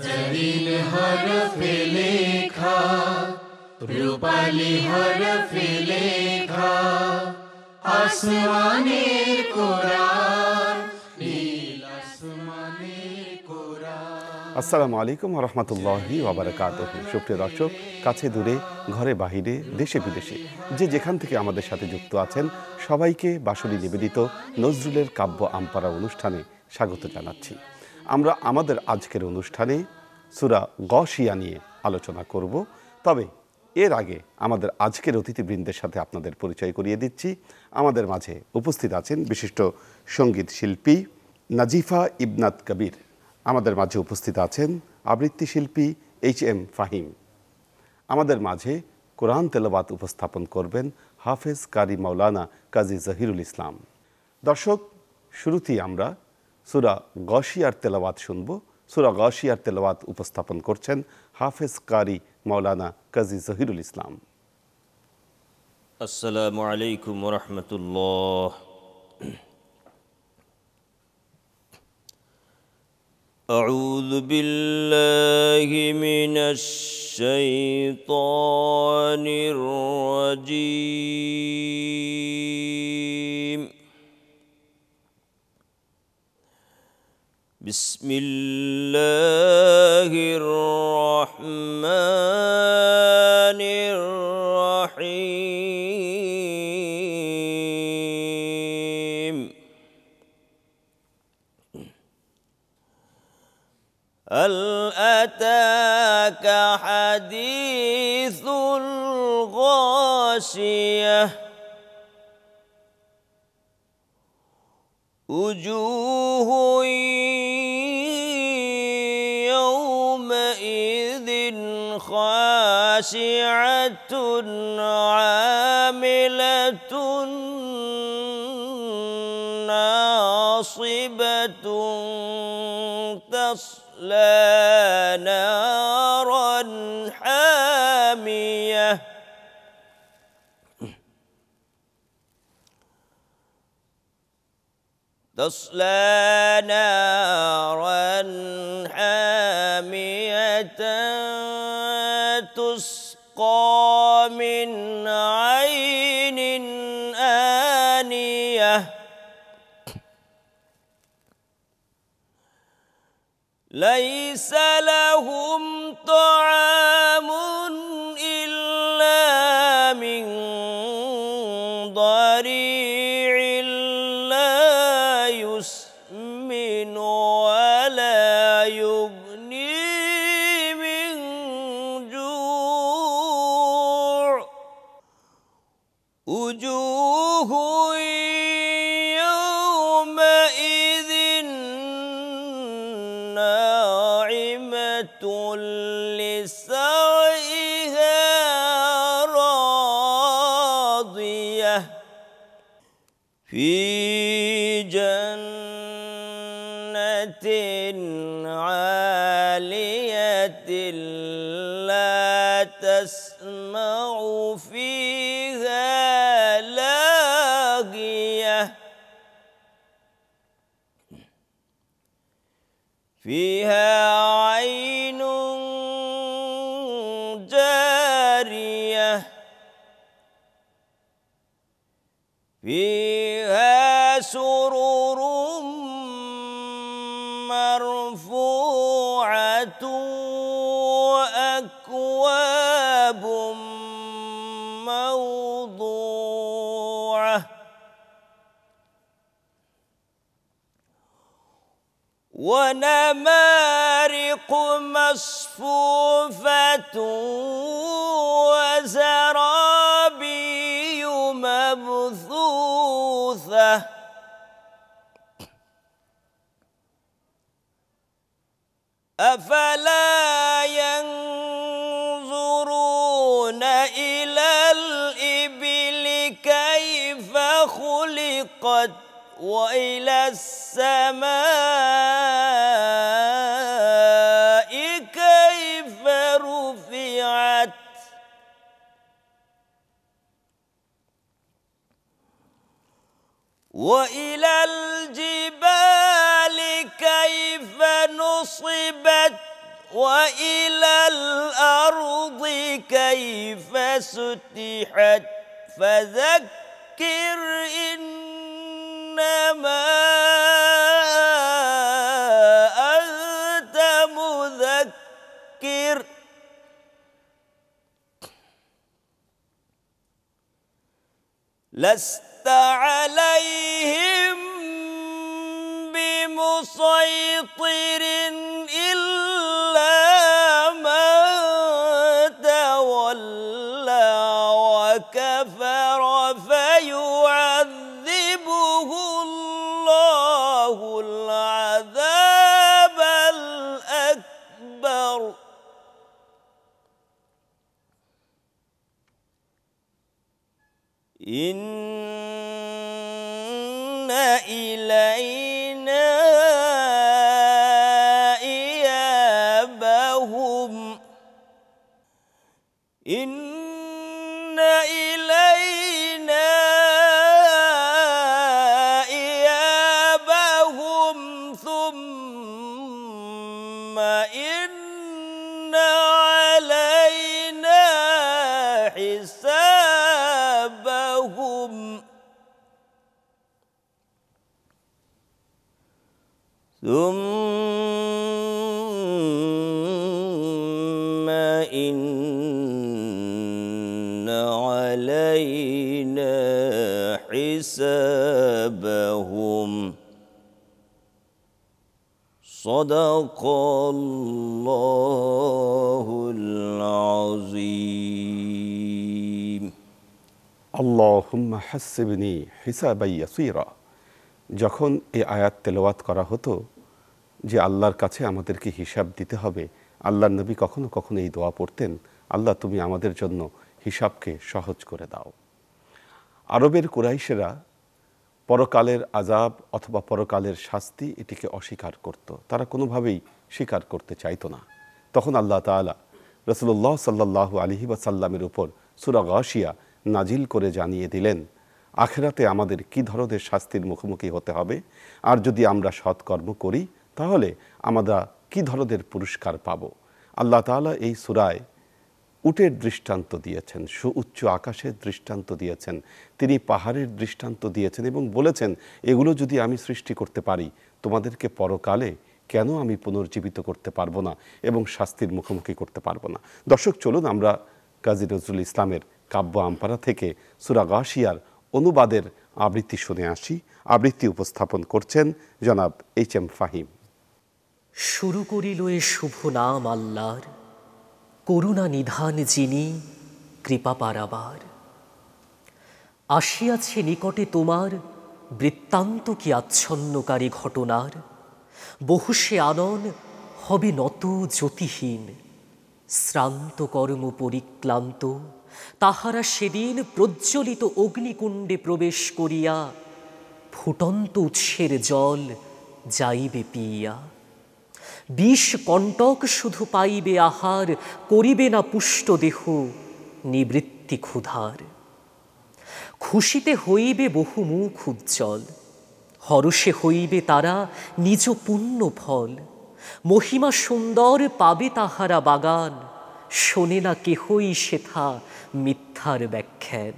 জরিন হরফে লেখা, রূপালি হরফে লেখা, আসমানের কোরআন, নীল আসমানের কোরআন। আসসালামু আলাইকুম ওয়া রাহমাতুল্লাহি ওয়া বারাকাতুহু। সুপ্রিয় দর্শক, কাছে দূরে, ঘরে বাহিরে, দেশে বিদেশে যে যেখান থেকে আমাদের সাথে যুক্ত আছেন সবাইকে বাঁশরি নিবেদিত নজরুলের কাব্য আমপারা অনুষ্ঠানে স্বাগত জানাচ্ছি। আমরা আমাদের আজকের অনুষ্ঠানে সূরা গাশিয়া নিয়ে আলোচনা করব। তবে এর আগে আমাদের আজকের অতিথিবৃন্দের সাথে আপনাদের পরিচয় করিয়ে দিচ্ছি। আমাদের মাঝে উপস্থিত আছেন বিশিষ্ট সঙ্গীত শিল্পী নাজিফা ইবনাত কবির। আমাদের মাঝে উপস্থিত আছেন আবৃত্তি শিল্পী HM ফাহিম। আমাদের মাঝে কোরআন তেলাওয়াত উপস্থাপন করবেন হাফেজ কারি মাওলানা কাজী জহিরুল ইসলাম। দর্শক, শুরুতেই আমরা সূরা গাশিয়ার তেলাওয়াত শুনব। সূরা গাশিয়ার তেলাওয়াত উপস্থাপন করছেন হাফেজ কারি মাওলানা কাজী জহিরুল ইসলাম। আসসালামু আলাইকুম ওয়া রাহমাতুল্লাহ। أعوذ بالله من الشيطان الرجيم. بسم الله الرحمن الرحيم. هل أتاك حديث الغاشية. وجوه يومئذ خاشعة عاملة ناصبة تصلى نارا حامية. تصلى نارا حامية تسقى من عين آنية. ليس لهم طعام إلا من ضريع لا يسمن ولا يغني من جوع. وجوه يومئذ ناعمة لسعيها راضية. في جنة عالية لا تسمع فيها لاغية. فيها عين جارية. فيها سرر مرفوعة وأكواب موضوعة. ونمارق مصفوفة وزرابي مبثوثة. أفلا ينظرون إلى الإبل كيف خلقت وإلى السماء كيف رفعت. وإلى الجبال كيف نصبت وإلى الأرض كيف سطحت فذكر إنما أنت مذكر لست عليهم بمسيطر إلا من تولى وكفر فيعذبه الله العذاب الأكبر إن إلينا إيابهم إن إلينا إيابهم ثم إن علينا حسابهم ثم إن علينا حسابهم صدق الله العظيم আল্লাহুম্মা হাসিবনি হিসাবাই ইয়াসীরা। যখন এই আয়াত তেলাওয়াত করা হতো যে আল্লাহর কাছে আমাদেরকে হিসাব দিতে হবে, আল্লাহর নবী কখনো কখনো এই দোয়া পড়তেন, আল্লাহ তুমি আমাদের জন্য হিসাবকে সহজ করে দাও। আরবের কুরাইশেরা পরকালের আযাব অথবা পরকালের শাস্তি এটিকে অস্বীকার করত, তারা কোনোভাবেই স্বীকার করতে চাইতো না। তখন আল্লাহ তাআলা রাসূলুল্লাহ সাল্লাল্লাহু আলাইহি ওয়াসাল্লামের উপর সূরা গাশিয়া নাজিল করে জানিয়ে দিলেন আখিরাতে আমাদের কি ধরনের শাস্তির মুখোমুখি হতে হবে, আর যদি আমরা সৎকর্ম করি তাহলে আমরা কি ধরনের পুরস্কার পাব। আল্লাহ তাআলা এই সূরায় উটের দৃষ্টান্ত দিয়েছেন, সুউচ্চ আকাশের দৃষ্টান্ত দিয়েছেন, তিনি পাহাড়ের দৃষ্টান্ত দিয়েছেন এবং বলেছেন এগুলো যদি আমি সৃষ্টি করতে পারি তোমাদেরকে পরকালে কেন আমি পুনর্জীবিত করতে পারবো না এবং শাস্তির মুখোমুখি করতে পারবো না। দর্শক চলুন আমরা কাজী নজরুল ইসলামের কাব্য আমপারা থেকে সূরা গাশিয়ার অনুবাদের আবৃত্তি শুনে আসি। আবৃত্তি উপস্থাপন করছেন জনাব এইচ.এম. ফাহিম। শুরু করিল এ শুভ নাম আল্লাহর, করুণা নিধান যিনি কৃপা পারাবার। আসিয়াছে নিকটে তোমার বৃত্তান্ত কি আচ্ছন্নকারী ঘটনার, বহু সে আনন হবে নত জ্যোতিহীন, শ্রান্ত কর্ম পরিক্লান্ত তাহারা সেদিন প্রজ্বলিত অগ্নিকুণ্ডে প্রবেশ করিয়া ফুটন্ত উৎসের জল যাইবে পিয়া। বিষ কণ্টক শুধু পাইবে আহার, করিবে না পুষ্ট দেহ নিবৃত্তি ক্ষুধার। খুশিতে হইবে বহু মুখ উজ্জ্বল, হরষে হইবে তারা নিজ পুণ্য ফল। মহিমা সুন্দর পাবে তাহারা বাগান, শোনে না কেহই সেথা মিথ্যার ব্যাখ্যান।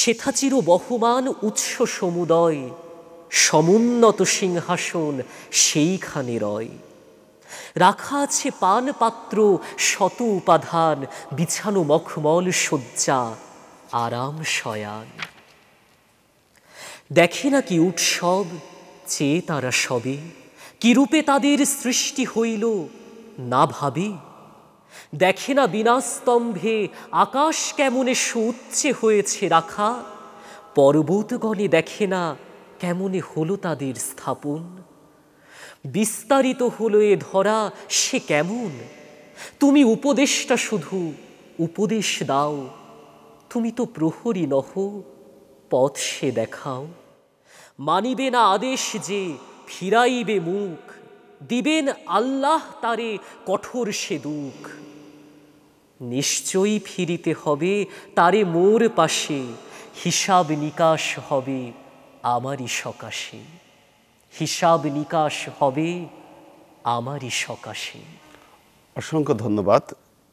সেথা চির বহমান উৎস সমুদয়, সমুন্নত সিংহাসন সেইখানে রয়। রাখা আছে পান পাত্র শত উপাধান, বিছানো মখমল শয্যা আরাম শয়ান। দেখে না কি উৎসব চেয়ে তারা সবে, কিরূপে তাদের সৃষ্টি হইল না ভাবে। দেখে না বিনাস্তম্ভে আকাশ কেমনে সুউচ্চে হয়েছে রাখা, পর্বতগণে দেখে না কেমনে হলো তাদের স্থাপন। বিস্তারিত হলো এ ধরা সে কেমন, তুমি উপদেশটা শুধু উপদেশ দাও। তুমি তো প্রহরী নহ, পথ সে দেখাও। মানিবে না আদেশ যে ফিরাইবে মুখ, দিবেন আল্লাহ তারে কঠোর সে দুঃখ। নিশ্চয়ই ফিরিতে হবে তারে মোর পাশে, হিসাব নিকাশ হবে আমারই সকাশে। হিসাব নিকাশ হবে আমারই সকাশে। অসংখ্য ধন্যবাদ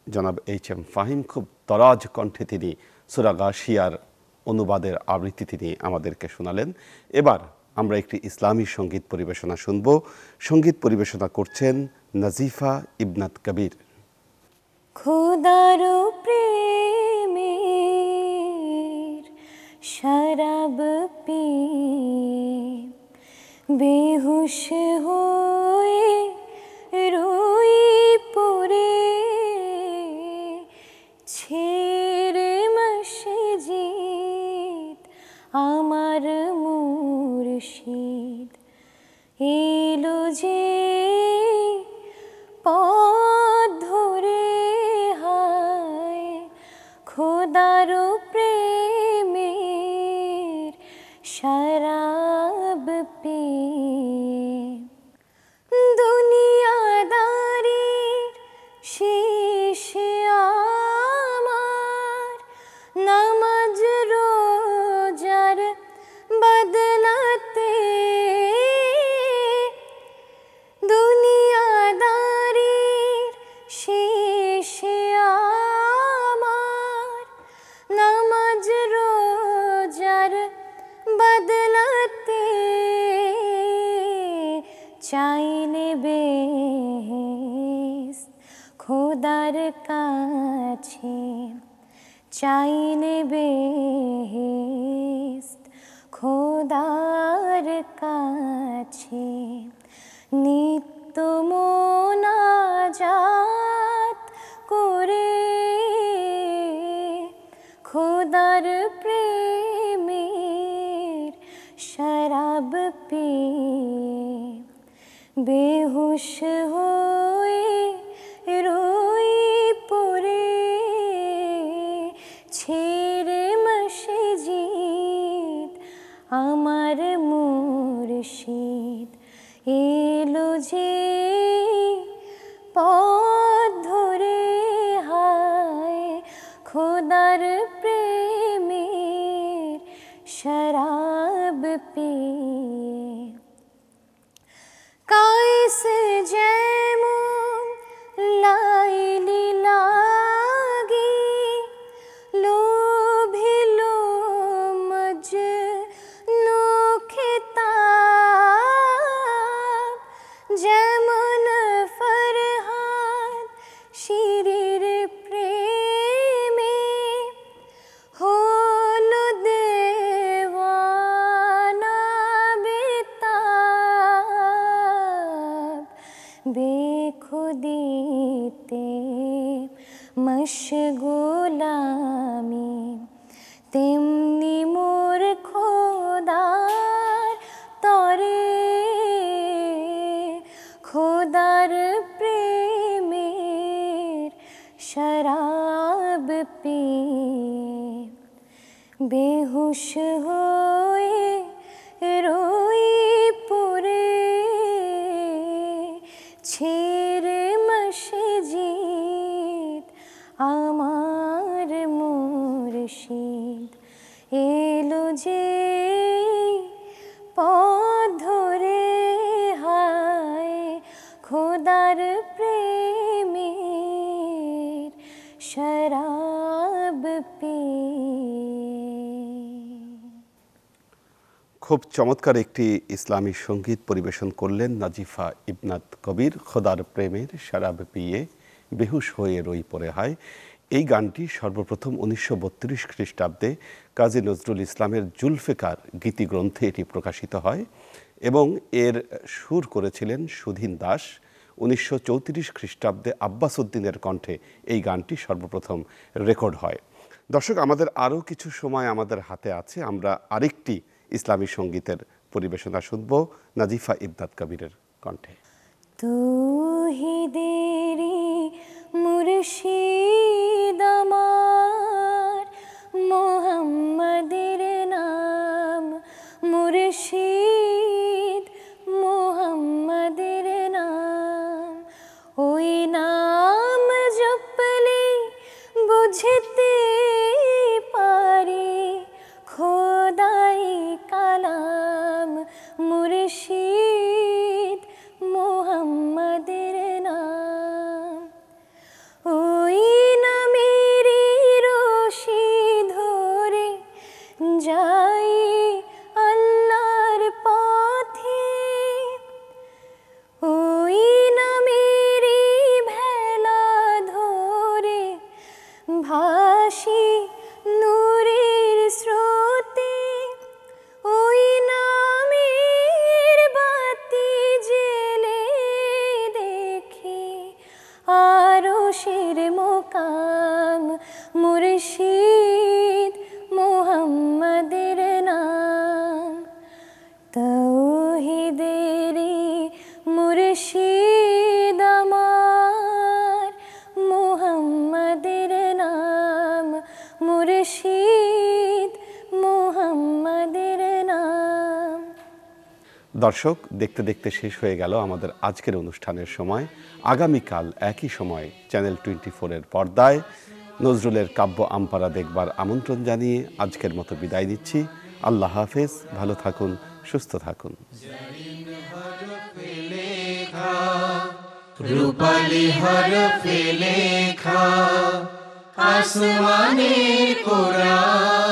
জনাব এইচ এম ফাহিম। খুব দরাজ কণ্ঠে তিনি সূরা গাশিয়ার অনুবাদের আবৃত্তি তিনি আমাদেরকে শোনালেন। এবার আমরা একটি ইসলামী সঙ্গীত পরিবেশনা শুনব। সঙ্গীত পরিবেশনা করছেন নাজিফা ইবনাত কবির। খোদার প্রেমের শরাব পি বেহুশ হয়ে রই পড়ে ছেড়ে মসজিদ আমার মুর্শিদ এলো যে পথ ধরে হায় খোদার প্রেমের শরাব পি দুনিয়াদারির শেষে আমার নামাজ রোজার বদলাতে দুনিয়াদারির শেষে আমার নামাজ রোজার বদলাতে চাইলে বেহেশত খোদার কাছে চাইলে বেহেশত খোদার কাছে নিত্য মোনাজাত করে খোদার প্রেমের শরাব পি বেহুশ হয়ে রই পড়ে ছেড়ে মসজিদ আমার মুর্শিদ এলো যে পথ ধরে হায় খোদার প্রেমের শরাব পি কায়েস যেমন লাইলি লাগি লোভিল মজনু খেতাব যেমন ফরহাদ শিরির প্রেমে হলো দেওয়ানা বেতাব বেখুদিতে মশগুল আমি তেমনি মোর খোদার তরে খোদার প্রেমের শরাব পি বেহুশ হয়ে রই পড়ে ছেড়ে মসজিদ আমার মুর্শিদ এলো যে পথ ধরে হায় খোদার প্রেমের শরাব পি। খুব চমৎকার একটি ইসলামী সঙ্গীত পরিবেশন করলেন নাজিফা ইবনাত কবির। খোদার প্রেমের শরাব পিয়ে বেহুশ হয়ে রই পড়ে হায়। এই গানটি সর্বপ্রথম 1932 খ্রিস্টাব্দে কাজী নজরুল ইসলামের জুলফিকার গীতিগ্রন্থে এটি প্রকাশিত হয় এবং এর সুর করেছিলেন সুধীন দাস। 1934 খ্রিস্টাব্দে আব্বাস উদ্দিনের কণ্ঠে এই গানটি সর্বপ্রথম রেকর্ড হয়। দর্শক, আমাদের আরও কিছু সময় আমাদের হাতে আছে। আমরা আরেকটি ইসলামী সঙ্গীতের পরিবেশনা শুনব নাজিফা ইবনাত কবিরের কণ্ঠে। তৌহিদেরি মুর্শিদ আমার মোহাম্মদের নাম মুর্শিদ মোহাম্মদের নাম ওই নাম জপলে বুঝতে পারি খোদাই কালাম মুর্শিদ মোহাম্মদের নাম আরশের মুকাম মুর্শিদ মুহাম্মাদের নাম তাওহীদেরই মুর্শিদ আমার মুহাম্মাদের নাম মুর্শিদ মুহাম্মাদের নাম। দর্শক, দেখতে দেখতে শেষ হয়ে গেল আমাদের আজকের অনুষ্ঠানের সময়। আগামীকাল একই সময় চ্যানেল 24-এর পর্দায় নজরুলের কাব্য আমপারা দেখবার আমন্ত্রণ জানিয়ে আজকের মতো বিদায় নিচ্ছি। আল্লাহ হাফেজ, ভালো থাকুন, সুস্থ থাকুন। রূপালী হরফে লেখা আসমানের কোরআন।